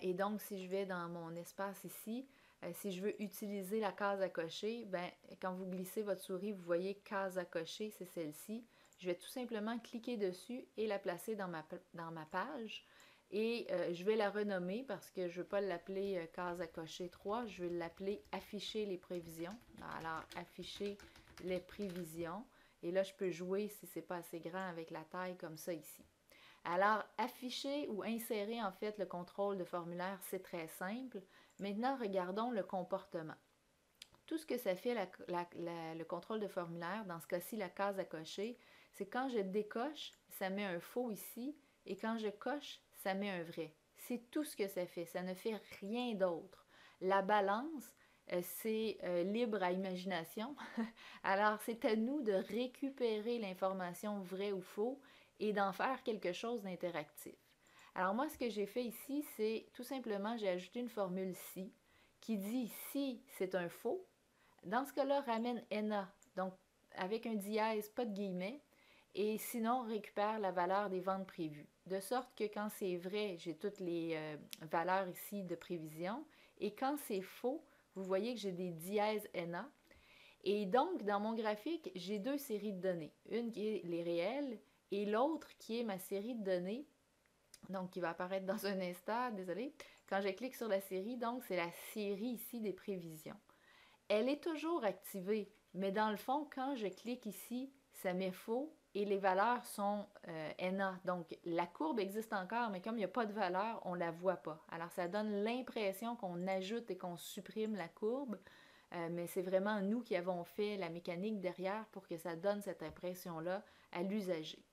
Et donc, si je vais dans mon espace ici, si je veux utiliser la case à cocher, ben, quand vous glissez votre souris, vous voyez case à cocher, c'est celle-ci. Je vais tout simplement cliquer dessus et la placer dans ma page. Et je vais la renommer parce que je ne veux pas l'appeler case à cocher 3, je vais l'appeler afficher les prévisions. Alors, afficher les prévisions. Et là, je peux jouer si ce n'est pas assez grand avec la taille comme ça ici. Alors, afficher ou insérer en fait le contrôle de formulaire, c'est très simple. Maintenant, regardons le comportement. Tout ce que ça fait le contrôle de formulaire, dans ce cas-ci la case à cocher, c'est quand je décoche, ça met un faux ici, et quand je coche, ça met un vrai. C'est tout ce que ça fait, ça ne fait rien d'autre. La balance, c'est libre à imagination. Alors, c'est à nous de récupérer l'information vrai ou faux et d'en faire quelque chose d'interactif. Alors moi, ce que j'ai fait ici, c'est tout simplement, j'ai ajouté une formule si qui dit si c'est un faux, dans ce cas-là, ramène NA, donc avec un dièse, pas de guillemets, et sinon récupère la valeur des ventes prévues. De sorte que quand c'est vrai, j'ai toutes les valeurs ici de prévision, et quand c'est faux, vous voyez que j'ai des dièses NA. Et donc, dans mon graphique, j'ai deux séries de données. Une qui est les réels et l'autre qui est ma série de données, donc qui va apparaître dans un instant, désolé. Quand je clique sur la série, donc c'est la série ici des prévisions. Elle est toujours activée, mais dans le fond, quand je clique ici, ça met faux et les valeurs sont NA. Donc, la courbe existe encore, mais comme il n'y a pas de valeur, on ne la voit pas. Alors, ça donne l'impression qu'on ajoute et qu'on supprime la courbe, mais c'est vraiment nous qui avons fait la mécanique derrière pour que ça donne cette impression-là à l'usager.